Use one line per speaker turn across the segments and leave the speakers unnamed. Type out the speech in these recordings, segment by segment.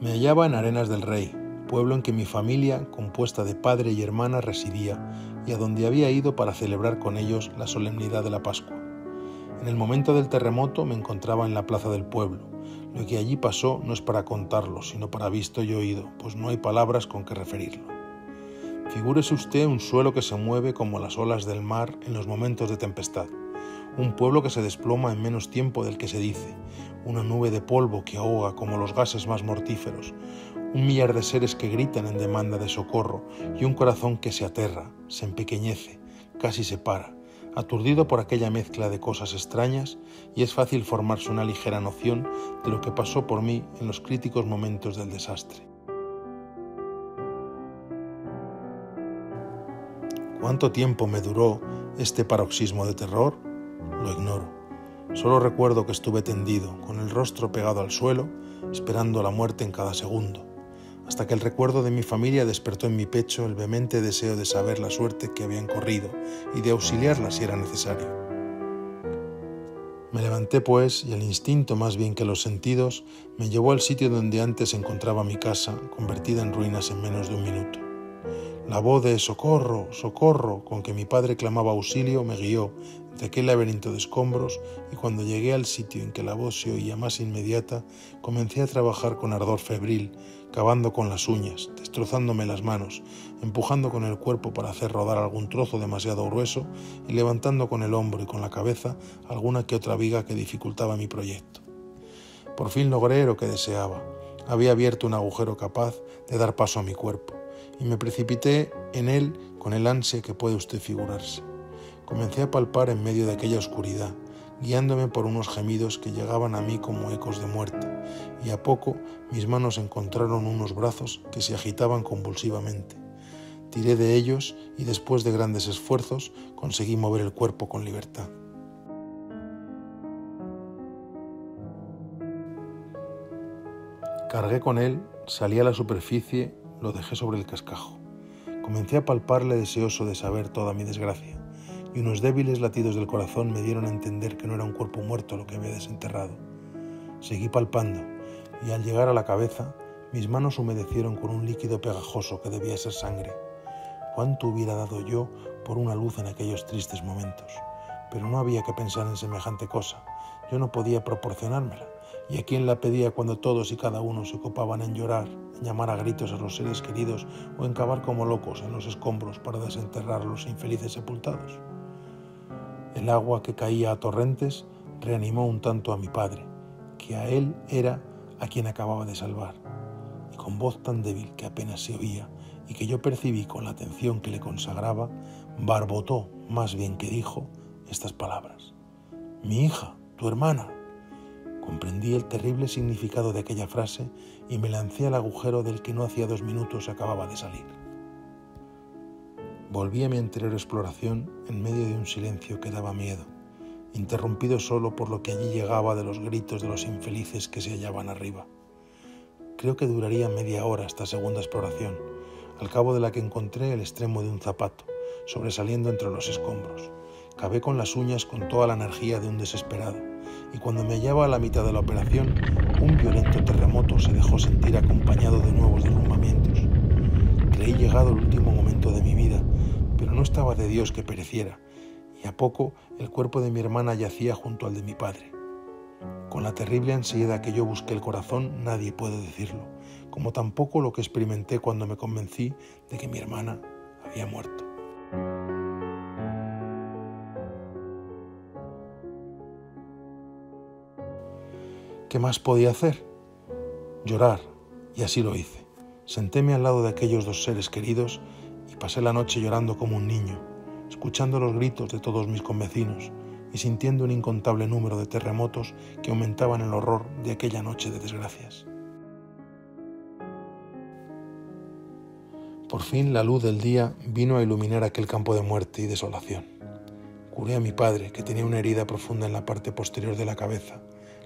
Me hallaba en Arenas del Rey, pueblo en que mi familia, compuesta de padre y hermana, residía y a donde había ido para celebrar con ellos la solemnidad de la Pascua. En el momento del terremoto me encontraba en la plaza del pueblo. Lo que allí pasó no es para contarlo, sino para visto y oído, pues no hay palabras con que referirlo. Figúrese usted un suelo que se mueve como las olas del mar en los momentos de tempestad, un pueblo que se desploma en menos tiempo del que se dice, una nube de polvo que ahoga como los gases más mortíferos, un millar de seres que gritan en demanda de socorro y un corazón que se aterra, se empequeñece, casi se para, aturdido por aquella mezcla de cosas extrañas, y es fácil formarse una ligera noción de lo que pasó por mí en los críticos momentos del desastre. ¿Cuánto tiempo me duró este paroxismo de terror? Lo ignoro. Solo recuerdo que estuve tendido, con el rostro pegado al suelo, esperando la muerte en cada segundo, hasta que el recuerdo de mi familia despertó en mi pecho el vehemente deseo de saber la suerte que habían corrido y de auxiliarla si era necesario. Me levanté pues y el instinto más bien que los sentidos me llevó al sitio donde antes se encontraba mi casa, convertida en ruinas en menos de un minuto. La voz de «¡Socorro! ¡Socorro!» con que mi padre clamaba auxilio me guió entre aquel laberinto de escombros, y cuando llegué al sitio en que la voz se oía más inmediata, comencé a trabajar con ardor febril, cavando con las uñas, destrozándome las manos, empujando con el cuerpo para hacer rodar algún trozo demasiado grueso y levantando con el hombro y con la cabeza alguna que otra viga que dificultaba mi proyecto. Por fin logré lo que deseaba. Había abierto un agujero capaz de dar paso a mi cuerpo, y me precipité en él con el ansia que puede usted figurarse. Comencé a palpar en medio de aquella oscuridad, guiándome por unos gemidos que llegaban a mí como ecos de muerte, y a poco mis manos encontraron unos brazos que se agitaban convulsivamente. Tiré de ellos y después de grandes esfuerzos conseguí mover el cuerpo con libertad. Cargué con él, salí a la superficie, lo dejé sobre el cascajo. Comencé a palparle deseoso de saber toda mi desgracia, y unos débiles latidos del corazón me dieron a entender que no era un cuerpo muerto lo que había desenterrado. Seguí palpando, y al llegar a la cabeza, mis manos humedecieron con un líquido pegajoso que debía ser sangre. ¿Cuánto hubiera dado yo por una luz en aquellos tristes momentos? Pero no había que pensar en semejante cosa. Yo no podía proporcionármela, y a quién la pedía cuando todos y cada uno se ocupaban en llorar, en llamar a gritos a los seres queridos o en cavar como locos en los escombros para desenterrar a los infelices sepultados. El agua que caía a torrentes reanimó un tanto a mi padre, que a él era a quien acababa de salvar, y con voz tan débil que apenas se oía y que yo percibí con la atención que le consagraba, barbotó más bien que dijo estas palabras: «Mi hija, tu hermana». Comprendí el terrible significado de aquella frase y me lancé al agujero del que no hacía 2 minutos acababa de salir. Volví a mi anterior exploración en medio de un silencio que daba miedo, interrumpido solo por lo que allí llegaba de los gritos de los infelices que se hallaban arriba. Creo que duraría media hora esta segunda exploración, al cabo de la que encontré el extremo de un zapato, sobresaliendo entre los escombros. Cavé con las uñas con toda la energía de un desesperado, y cuando me hallaba a la mitad de la operación, un violento terremoto se dejó sentir acompañado de nuevos derrumbamientos. Creí llegado el último momento de mi vida, pero no estaba de Dios que pereciera, y a poco el cuerpo de mi hermana yacía junto al de mi padre. Con la terrible ansiedad que yo busqué el corazón, nadie puede decirlo, como tampoco lo que experimenté cuando me convencí de que mi hermana había muerto. ¿Qué más podía hacer? Llorar, y así lo hice. Sentéme al lado de aquellos 2 seres queridos y pasé la noche llorando como un niño, escuchando los gritos de todos mis convecinos y sintiendo un incontable número de terremotos que aumentaban el horror de aquella noche de desgracias. Por fin la luz del día vino a iluminar aquel campo de muerte y desolación. Curé a mi padre, que tenía una herida profunda en la parte posterior de la cabeza.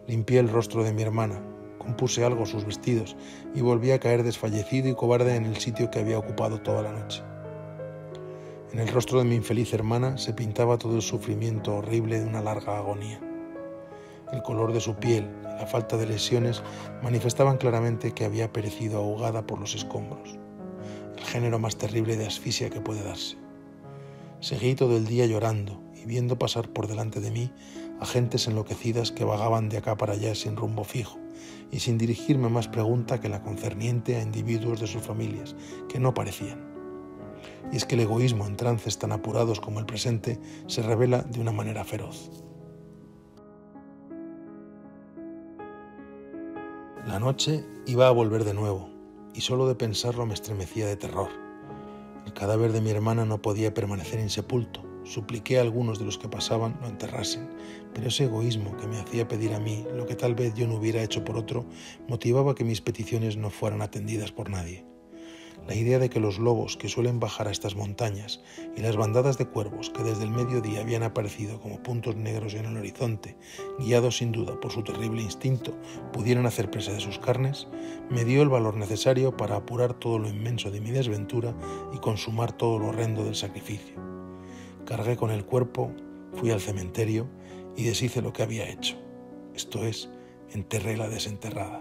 Limpié el rostro de mi hermana, compuse algo sus vestidos y volví a caer desfallecido y cobarde en el sitio que había ocupado toda la noche. En el rostro de mi infeliz hermana se pintaba todo el sufrimiento horrible de una larga agonía. El color de su piel y la falta de lesiones manifestaban claramente que había perecido ahogada por los escombros, el género más terrible de asfixia que puede darse. Seguí todo el día llorando y viendo pasar por delante de mí a gentes enloquecidas que vagaban de acá para allá sin rumbo fijo y sin dirigirme más pregunta que la concerniente a individuos de sus familias que no parecían. Y es que el egoísmo en trances tan apurados como el presente se revela de una manera feroz. La noche iba a volver de nuevo, y solo de pensarlo me estremecía de terror. El cadáver de mi hermana no podía permanecer insepulto. Supliqué a algunos de los que pasaban lo enterrasen, pero ese egoísmo que me hacía pedir a mí lo que tal vez yo no hubiera hecho por otro, motivaba que mis peticiones no fueran atendidas por nadie. La idea de que los lobos que suelen bajar a estas montañas y las bandadas de cuervos que desde el mediodía habían aparecido como puntos negros en el horizonte, guiados sin duda por su terrible instinto, pudieran hacer presa de sus carnes, me dio el valor necesario para apurar todo lo inmenso de mi desventura y consumar todo lo horrendo del sacrificio. Cargué con el cuerpo, fui al cementerio y deshice lo que había hecho. Esto es, enterré la desenterrada.